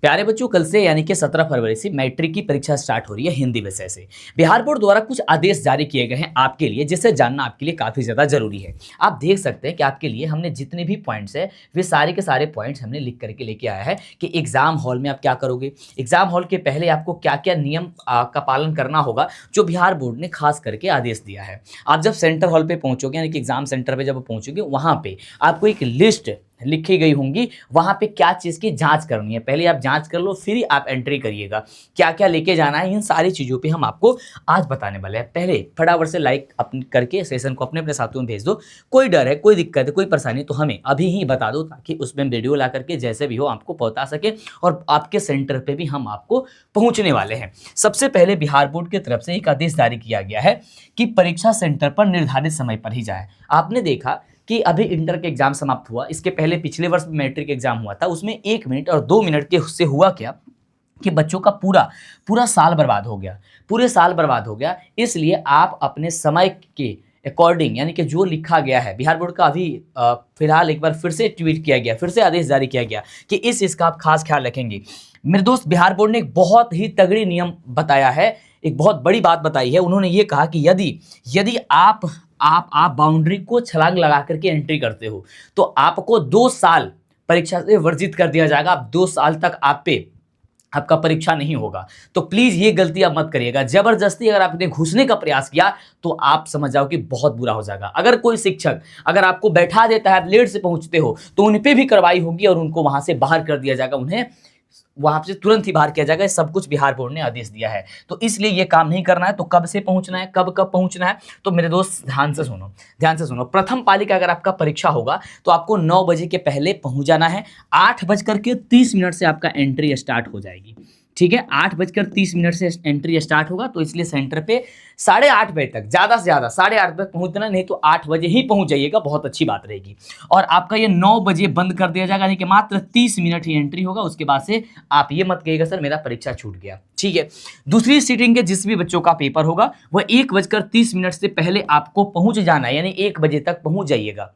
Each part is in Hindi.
प्यारे बच्चों, कल से यानी कि 17 फरवरी से मैट्रिक की परीक्षा स्टार्ट हो रही है हिंदी विषय से। बिहार बोर्ड द्वारा कुछ आदेश जारी किए गए हैं आपके लिए, जिसे जानना आपके लिए काफ़ी ज़्यादा जरूरी है। आप देख सकते हैं कि आपके लिए हमने जितने भी पॉइंट्स है वे सारे के सारे पॉइंट्स हमने लिख करके लेके आया है कि एग्जाम हॉल में आप क्या करोगे, एग्जाम हॉल के पहले आपको क्या क्या नियम का पालन करना होगा, जो बिहार बोर्ड ने खास करके आदेश दिया है। आप जब सेंटर हॉल पे पहुंचोगे यानी कि एग्जाम सेंटर पे जब पहुंचोगे, वहां पे आपको एक लिस्ट लिखी गई होंगी, वहां पे क्या चीज़ की जांच करनी है, पहले आप जांच कर लो फिर ही आप एंट्री करिएगा। क्या क्या लेके जाना है, इन सारी चीज़ों पे हम आपको आज बताने वाले हैं। पहले फटाफट से लाइक करके सेशन को अपने अपने साथियों में भेज दो। कोई डर है, कोई दिक्कत है, कोई परेशानी तो हमें अभी ही बता दो, ताकि उसमें वीडियो ला करके जैसे भी हो आपको पहुंचा सके और आपके सेंटर पे भी हम आपको पहुंचने वाले हैं। सबसे पहले बिहार बोर्ड की तरफ से एक आदेश जारी किया गया है कि परीक्षा सेंटर पर निर्धारित समय पर ही जाए। आपने देखा कि अभी इंटर के एग्जाम समाप्त हुआ, इसके पहले पिछले वर्ष मैट्रिक एग्जाम हुआ था, उसमें 1 मिनट और 2 मिनट के उससे हुआ क्या कि बच्चों का पूरा पूरा साल बर्बाद हो गया, पूरे साल बर्बाद हो गया। इसलिए आप अपने समय के अकॉर्डिंग, यानी कि जो लिखा गया है बिहार बोर्ड का, अभी फिलहाल एक बार फिर से ट्वीट किया गया, फिर से आदेश जारी किया गया कि इसका आप खास ख्याल रखेंगे। मेरे दोस्त, बिहार बोर्ड ने एक बहुत ही तगड़ी नियम बताया है, एक बहुत बड़ी बात बताई है। उन्होंने ये कहा कि यदि आप बाउंड्री को छलांग लगा करके एंट्री करते हो तो आपको 2 साल परीक्षा से वर्जित कर दिया जाएगा। आप 2 साल तक आपका परीक्षा नहीं होगा। तो प्लीज ये गलती आप मत करिएगा। जबरदस्ती अगर आपने घुसने का प्रयास किया तो आप समझ जाओ कि बहुत बुरा हो जाएगा। अगर कोई शिक्षक अगर आपको बैठा देता है, आप लेट से पहुंचते हो, तो उन पे भी कार्रवाई होगी और उनको वहां से बाहर कर दिया जाएगा, उन्हें वहां से तुरंत ही बाहर किया जाएगा। सब कुछ बिहार बोर्ड ने आदेश दिया है, तो इसलिए ये काम नहीं करना है। तो कब से पहुंचना है, कब कब पहुंचना है, तो मेरे दोस्त ध्यान से सुनो, ध्यान से सुनो। प्रथम पाली का अगर आपका परीक्षा होगा तो आपको 9 बजे के पहले पहुंच जाना है। 8:30 से आपका एंट्री स्टार्ट हो जाएगी। ठीक है, 8:30 से एंट्री स्टार्ट होगा, तो इसलिए सेंटर पे 8:30 बजे तक, ज़्यादा से ज़्यादा 8:30 तक पहुंचना, नहीं तो 8 बजे ही पहुंच जाइएगा, बहुत अच्छी बात रहेगी। और आपका ये 9 बजे बंद कर दिया जाएगा, यानी कि मात्र 30 मिनट ही एंट्री होगा। उसके बाद से आप ये मत कहिएगा सर मेरा परीक्षा छूट गया। ठीक है, दूसरी सीटिंग के जिस भी बच्चों का पेपर होगा वह 1:30 से पहले आपको पहुंच जाना है, यानी 1 बजे तक पहुंच जाइएगा।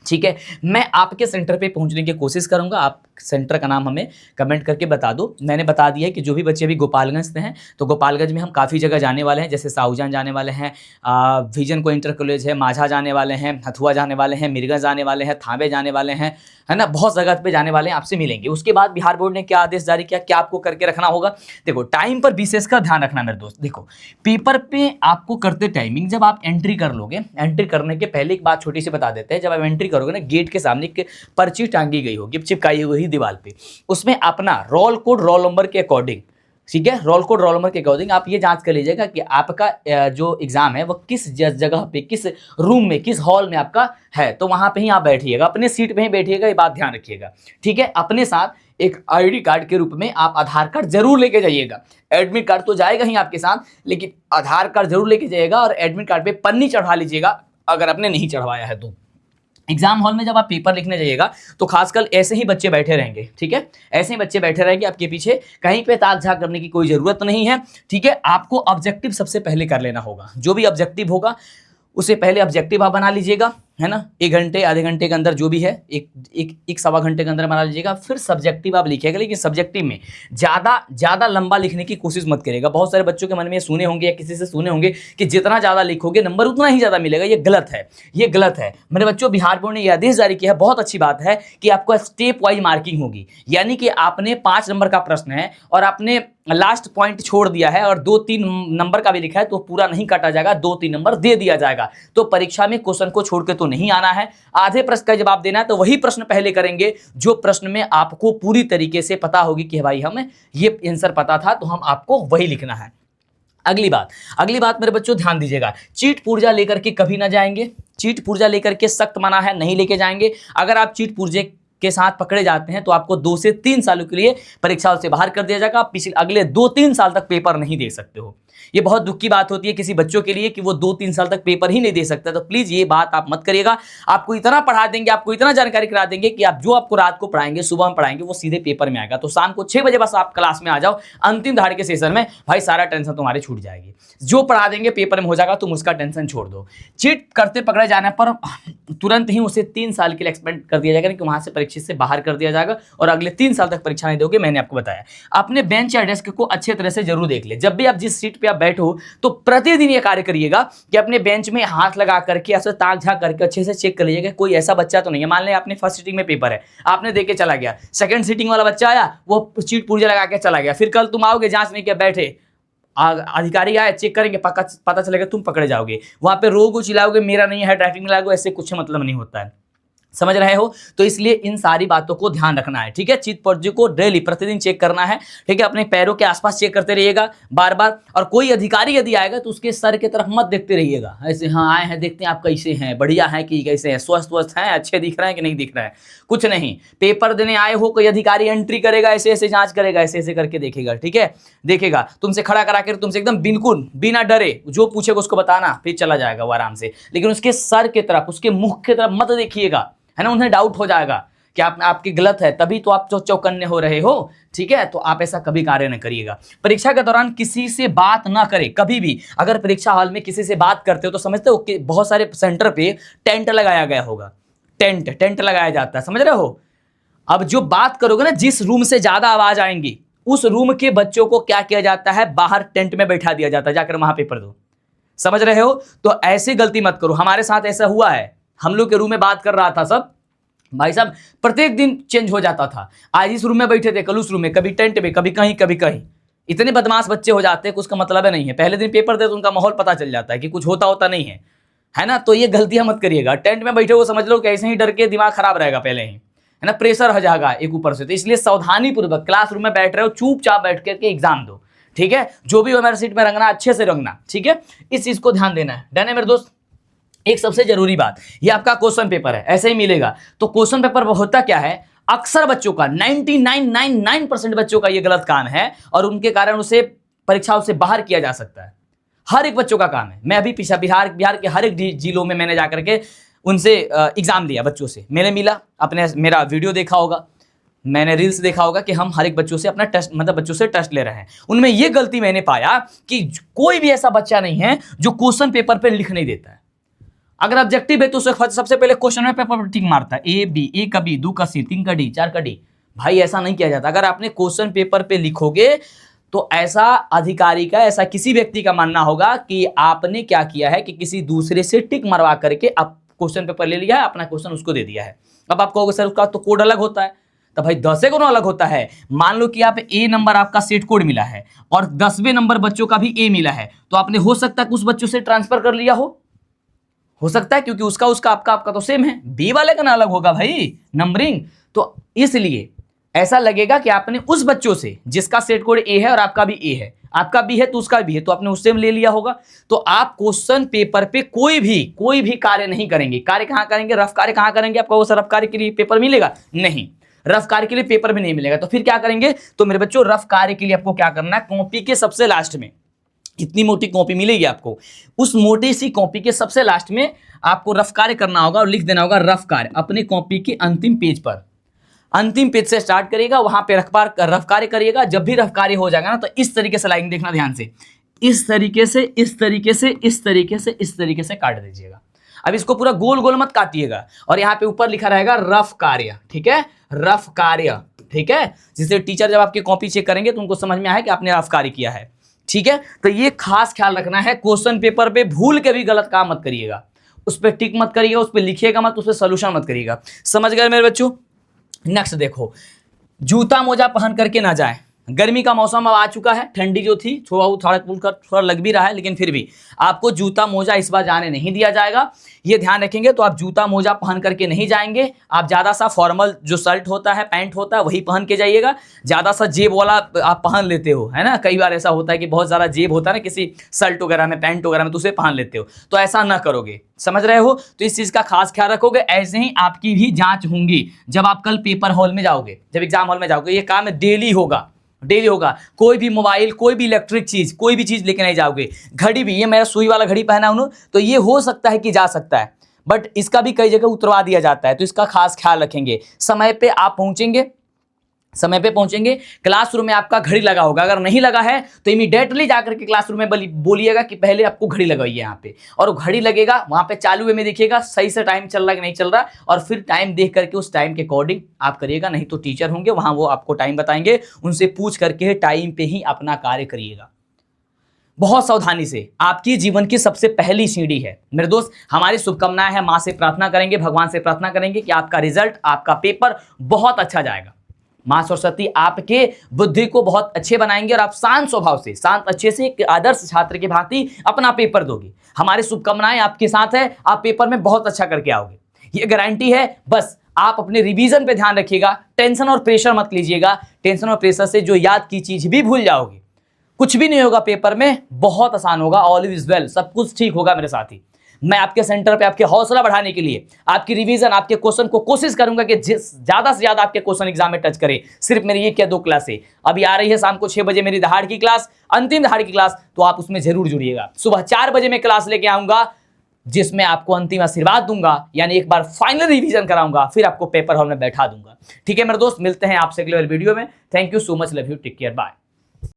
ठीक है, मैं आपके सेंटर पे पहुंचने की कोशिश करूंगा। आप सेंटर का नाम हमें कमेंट करके बता दो। मैंने बता दिया है कि जो भी बच्चे अभी गोपालगंज से हैं, तो गोपालगंज में हम काफ़ी जगह जाने वाले हैं, जैसे साहूजान जाने वाले हैं, विजन को इंटर कॉलेज है, माझा जाने वाले हैं, हथुआ जाने वाले हैं, मिर्गन जाने वाले हैं, थावे जाने वाले हैं, है ना, बहुत जगह पे जाने वाले हैं, आपसे मिलेंगे। उसके बाद बिहार बोर्ड ने क्या आदेश जारी किया, क्या आपको करके रखना होगा। देखो, टाइम पर विशेष का ध्यान रखना मेरे दोस्त। देखो, पेपर पे आपको करते टाइमिंग, जब आप एंट्री कर लोगे, एंट्री करने के पहले एक बात छोटी सी बता देते हैं। जब आप एंट्री करोगे ना, गेट के सामने एक पर्ची टांगी गई होगी, चिपकाई हुई दीवार पे, उसमें अपना रोल कोड रोल नंबर के अकॉर्डिंग, ठीक है, रोल कोड रोल नंबर के अकॉर्डिंग आप ये जांच कर लीजिएगा कि आपका जो एग्जाम है वो किस जगह पे, किस रूम में, किस हॉल में आपका है। तो वहां पे ही आप बैठिएगा, अपने सीट पे ही बैठिएगा, ये बात ध्यान रखिएगा। ठीक है, अपने साथ एक आईडी कार्ड के रूप में आप आधार कार्ड जरूर लेके जाइएगा। एडमिट कार्ड तो जाएगा ही आपके साथ, लेकिन आधार कार्ड जरूर लेके जाइएगा और एडमिट कार्ड पे पन्नी चढ़ा लीजिएगा अगर आपने नहीं चढ़वाया है तो। एग्जाम हॉल में जब आप पेपर लिखने जाइएगा तो खासकर ऐसे ही बच्चे बैठे रहेंगे। ठीक है, ऐसे ही बच्चे बैठे रहेंगे आपके पीछे, कहीं पे ताक झाक करने की कोई जरूरत नहीं है। ठीक है, आपको ऑब्जेक्टिव सबसे पहले कर लेना होगा। जो भी ऑब्जेक्टिव होगा उससे पहले ऑब्जेक्टिव आप बना लीजिएगा, है ना, 1 घंटे आधे घंटे के अंदर जो भी है, एक सवा घंटे के अंदर बना लीजिएगा। फिर सब्जेक्टिव आप लिखिएगा, लेकिन सब्जेक्टिव में ज़्यादा लंबा लिखने की कोशिश मत करिएगा। बहुत सारे बच्चों के मन में सुने होंगे या किसी से सुने होंगे कि जितना ज़्यादा लिखोगे नंबर उतना ही ज़्यादा मिलेगा। ये गलत है, ये गलत है मेरे बच्चों। बिहार बोर्ड ने यह आदेश जारी किया है, बहुत अच्छी बात है, कि आपको स्टेप वाइज मार्किंग होगी। यानी कि आपने 5 नंबर का प्रश्न है और आपने लास्ट पॉइंट छोड़ दिया है और 2-3 नंबर का भी लिखा है, तो पूरा नहीं काटा जाएगा, 2-3 नंबर दे दिया जाएगा। तो परीक्षा में क्वेश्चन को छोड़ के तो नहीं आना है। आधे प्रश्न का जवाब देना है तो वही प्रश्न पहले करेंगे जो प्रश्न में आपको पूरी तरीके से पता होगी कि भाई हमें ये आंसर पता था, तो हम आपको वही लिखना है। अगली बात मेरे बच्चों ध्यान दीजिएगा, चीट पुर्जा लेकर के कभी ना जाएंगे। चीट पुर्जा लेकर के सख्त मना है, नहीं लेके जाएंगे। अगर आप चीट पुर्जे के साथ पकड़े जाते हैं तो आपको 2 से 3 सालों के लिए परीक्षा से बाहर कर दिया जाएगा। आप पिछले अगले 2-3 साल तक पेपर नहीं दे सकते हो। ये बहुत दुख की बात होती है किसी बच्चों के लिए कि वो 2-3 साल तक पेपर ही नहीं दे सकता। तो प्लीज ये बात आप मत करिएगा। आपको इतना पढ़ा देंगे, आपको इतना जानकारी करा देंगे कि आप जो आपको रात को पढ़ाएंगे, सुबह में पढ़ाएंगे, वो सीधे पेपर में आएगा। तो शाम को 6 बजे बस आप क्लास में आ जाओ, अंतिम धाड़ के सेशन में, भाई सारा टेंशन तुम्हारी छूट जाएगी। जो पढ़ा देंगे पेपर में हो जाएगा, तुम उसका टेंशन छोड़ दो। चीट करते पकड़े जाने पर तुरंत ही उसे 3 साल के लिए एक्सपेंड कर दिया जाएगा कि वहां से सुरक्षित से बाहर कर दिया जाएगा और अगले 3 साल तक परीक्षा नहीं दोगे। मैंने आपको बताया। अपने बेंच या डेस्क को अच्छे तरह से जरूर देख ले। जब भी आप जिस सीट पे आप बैठो तो प्रतिदिन ये कार्य करिएगा कि अपने बेंच में हाथ लगा करके ऐसे ताक झाँक करके अच्छे से चेक कर लीजिएगा कोई ऐसा बच्चा तो नहीं है। मान लें आपने फर्स्ट सीटिंग में पेपर है, आपने देख के चला गया, सेकंड सीटिंग वाला बच्चा आया, वो सीट पुर्जा लगा के चला गया, फिर कल तुम आओगे जांच नहीं किया, बैठे अधिकारी आए चेक करेंगे, पता चलेगा तुम पकड़े जाओगे। वहां पे रोगो चिल्लाओगे मेरा नहीं है, ट्रैफिक में लागो, ऐसे कुछ मतलब नहीं होता है। समझ रहे हो? तो इसलिए इन सारी बातों को ध्यान रखना है, ठीक है। चित पर्ची को डेली प्रतिदिन चेक करना है, ठीक है। अपने पैरों के आसपास चेक करते रहिएगा बार बार। और कोई अधिकारी यदि आएगा तो उसके सर की तरफ मत देखते रहिएगा ऐसे, हाँ आए हैं देखते हैं आप कैसे हैं, बढ़िया हैं कि कैसे हैं, स्वस्थ हैं, अच्छे दिख रहे हैं कि नहीं दिख रहे हैं, कुछ नहीं। पेपर देने आए हो, कोई अधिकारी एंट्री करेगा, ऐसे ऐसे जांच करेगा, ऐसे ऐसे करके देखेगा, ठीक है। देखेगा तुमसे खड़ा करा कर तुमसे एकदम बिल्कुल बिना डरे जो पूछेगा उसको बताना, फिर चला जाएगा वो आराम से। लेकिन उसके सर की तरफ, उसके मुख की तरफ मत देखिएगा, है ना। उन्हें डाउट हो जाएगा कि आपकी गलत है, तभी तो आप चौकन्ने हो रहे हो, ठीक है। तो आप ऐसा कभी कार्य न करिएगा। परीक्षा के दौरान किसी से बात ना करें कभी भी। अगर परीक्षा हॉल में किसी से बात करते हो तो समझते हो कि बहुत सारे सेंटर पे टेंट लगाया गया होगा, टेंट लगाया जाता है, समझ रहे हो। अब जो बात करोगे ना, जिस रूम से ज्यादा आवाज आएंगी उस रूम के बच्चों को क्या किया जाता है, बाहर टेंट में बैठा दिया जाता है, जाकर वहां पेपर दो। समझ रहे हो? तो ऐसी गलती मत करो। हमारे साथ ऐसा हुआ है, हम लोग के रूम में बात कर रहा था सब, भाई साहब प्रत्येक दिन चेंज हो जाता था। आज इस रूम में बैठे थे, कल उस रूम में, कभी टेंट में, कभी कहीं कभी कहीं। इतने बदमाश बच्चे हो जाते हैं कि उसका मतलब है नहीं है। पहले दिन पेपर दे तो उनका माहौल पता चल जाता है कि कुछ होता नहीं है, है ना। तो ये गलतियां मत करिएगा। टेंट में बैठे हो समझ लो कि ऐसे ही डर के दिमाग खराब रहेगा पहले ही, है ना, प्रेशर हो जाएगा एक ऊपर से। तो इसलिए सावधानी पूर्वक क्लासरूम में बैठ रहे हो, चुपचाप बैठ करके एग्जाम दो, ठीक है। जो भी हो मेरे सीट में रंगना, अच्छे से रंगना, ठीक है। इस चीज को ध्यान देना है। डन है मेरे दोस्त? एक सबसे जरूरी बात, ये आपका क्वेश्चन पेपर है, ऐसे ही मिलेगा। तो क्वेश्चन पेपर होता क्या है, अक्सर बच्चों का 99.99% बच्चों का ये गलत काम है और उनके कारण उसे परीक्षाओं से बाहर किया जा सकता है। हर एक बच्चों का काम है। मैं अभी पीछे बिहार के हर एक जिलों में मैंने जाकर के उनसे एग्जाम लिया बच्चों से, मैंने मिला, अपने मेरा वीडियो देखा होगा, मैंने रील्स देखा होगा कि हम हर एक बच्चों से अपना टेस्ट, मतलब बच्चों से टेस्ट ले रहे हैं। उनमें ये गलती मैंने पाया कि कोई भी ऐसा बच्चा नहीं है जो क्वेश्चन पेपर पे लिख नहीं देता है। अगर ऑब्जेक्टिव है तो सबसे पहले क्वेश्चन में पेपर पर टिक मारता है, ए का बी, दो का सी, तीन का डी, चार का डी। भाई ऐसा नहीं किया जाता। अगर आपने क्वेश्चन पेपर पे लिखोगे तो ऐसा अधिकारी का, ऐसा किसी व्यक्ति का मानना होगा कि आपने क्या किया है कि किसी दूसरे से टिक मरवा करके आप क्वेश्चन पेपर ले लिया है, अपना क्वेश्चन उसको दे दिया है। अब आप कहोगे सर उसका तो कोड अलग होता है। तो भाई 10 कोड अलग होता है। मान लो कि आप ए नंबर आपका सेट कोड मिला है और 10वें नंबर बच्चों का भी ए मिला है, तो आपने हो सकता है कि उस बच्चों से ट्रांसफर कर लिया हो सकता है, क्योंकि उसका आपका तो सेम है। बी वाले का ना अलग होगा भाई नंबरिंग। तो इसलिए ऐसा लगेगा कि आपने उस बच्चों से जिसका सेट कोड ए है और आपका भी ए है, आपका भी है तो उसका भी है, तो आपने उससे ले लिया होगा। तो आप क्वेश्चन पेपर पे कोई भी कार्य नहीं करेंगे। कार्य कहां करेंगे? रफ कार्य कहां करेंगे? आपको वो रफ कार्य के लिए पेपर मिलेगा? नहीं, रफ कार्य के लिए पेपर भी नहीं मिलेगा। तो फिर क्या करेंगे? तो मेरे बच्चों रफ कार्य के लिए आपको क्या करना है, कॉपी के सबसे लास्ट में इतनी मोटी कॉपी मिलेगी आपको, उस मोटी सी कॉपी के सबसे लास्ट में आपको रफ कार्य करना होगा और लिख देना होगा रफ कार्य अपने कॉपी के अंतिम पेज पर। अंतिम पेज से स्टार्ट करिएगा, वहां पे रफ कार्य करिएगा। जब भी रफ कार्य हो जाएगा ना तो इस तरीके से लाइन देखना ध्यान से, इस तरीके से, इस तरीके से, इस तरीके से, इस तरीके से काट दीजिएगा। अब इसको पूरा गोल गोल मत काटिएगा और यहाँ पे ऊपर लिखा रहेगा रफ कार्य, ठीक है, रफ कार्य, ठीक है। जिससे टीचर जब आपकी कॉपी चेक करेंगे तो उनको समझ में आए कि आपने रफ कार्य किया है, ठीक है। तो ये खास ख्याल रखना है, क्वेश्चन पेपर पे भूल के भी गलत काम मत करिएगा, उस पर टिक मत करिएगा, उस पर लिखिएगा मत, उस पर सोल्यूशन मत करिएगा। समझ गए मेरे बच्चों? नेक्स्ट देखो, जूता मोजा पहन करके ना जाए। गर्मी का मौसम अब आ चुका है, ठंडी जो थी थोड़ा लग भी रहा है, लेकिन फिर भी आपको जूता मोजा इस बार जाने नहीं दिया जाएगा। ये ध्यान रखेंगे। तो आप जूता मोजा पहन करके नहीं जाएंगे। आप ज़्यादा सा फॉर्मल जो शर्ट होता है, पैंट होता है, वही पहन के जाइएगा। ज़्यादा सा जेब वाला आप पहन लेते हो, है ना, कई बार ऐसा होता है कि बहुत ज़्यादा जेब होता है ना किसी शर्ट वगैरह में, पैंट वगैरह में, तो उसे पहन लेते हो। तो ऐसा ना करोगे, समझ रहे हो? तो इस चीज़ का खास ख्याल रखोगे। ऐसे ही आपकी भी जाँच होंगी जब आप कल पेपर हॉल में जाओगे, जब एग्जाम हॉल में जाओगे। ये काम डेली होगा, डेली होगा। कोई भी मोबाइल, कोई भी इलेक्ट्रिक चीज, कोई भी चीज लेके नहीं जाओगे। घड़ी भी, ये मेरा सुई वाला घड़ी पहना हूं, तो ये हो सकता है कि जा सकता है, बट इसका भी कई जगह उतरवा दिया जाता है। तो इसका खास ख्याल रखेंगे। समय पे आप पहुंचेंगे, समय पे पहुंचेंगे। क्लासरूम में आपका घड़ी लगा होगा, अगर नहीं लगा है तो इमीडिएटली जाकर के क्लासरूम में बोलिएगा कि पहले आपको घड़ी लगाइए यहाँ पे, और घड़ी लगेगा वहां पे चालू वे में देखिएगा सही से टाइम चल रहा है कि नहीं चल रहा, और फिर टाइम देख करके उस टाइम के अकॉर्डिंग आप करिएगा। नहीं तो टीचर होंगे वहां, वो आपको टाइम बताएंगे, उनसे पूछ करके टाइम पे ही अपना कार्य करिएगा। बहुत सावधानी से, आपकी जीवन की सबसे पहली सीढ़ी है मेरे दोस्त। हमारी शुभकामनाएं हैं, माँ से प्रार्थना करेंगे, भगवान से प्रार्थना करेंगे कि आपका रिजल्ट, आपका पेपर बहुत अच्छा जाएगा। माँ सरस्वती आपके बुद्धि को बहुत अच्छे बनाएंगे और आप शांत स्वभाव से, शांत अच्छे से एक आदर्श छात्र की भांति अपना पेपर दोगे। हमारी शुभकामनाएं आपके साथ है, आप पेपर में बहुत अच्छा करके आओगे, ये गारंटी है। बस आप अपने रिवीजन पे ध्यान रखिएगा, टेंशन और प्रेशर मत लीजिएगा। टेंशन और प्रेशर से जो याद की चीज भी भूल जाओगे, कुछ भी नहीं होगा पेपर में, बहुत आसान होगा। ऑल इज वेल, सब कुछ ठीक होगा मेरे साथी। मैं आपके सेंटर पे आपके हौसला बढ़ाने के लिए, आपकी रिवीजन, आपके क्वेश्चन को कोशिश करूंगा कि ज्यादा से ज्यादा आपके क्वेश्चन एग्जाम में टच करे। सिर्फ मेरी ये क्या 2 क्लास है, अभी आ रही है शाम को 6 बजे मेरी दहाड़ की क्लास, अंतिम दहाड़ की क्लास, तो आप उसमें जरूर जुड़िएगा। सुबह 4 बजे मैं क्लास लेके आऊंगा, जिसमें आपको अंतिम आशीर्वाद दूंगा, यानी एक बार फाइनल रिवीजन कराऊंगा, फिर आपको पेपर हॉल में बैठा दूंगा। ठीक है मेरे दोस्त, मिलते हैं आपसे अगले वीडियो में। Thank you so much, love you, take care, bye.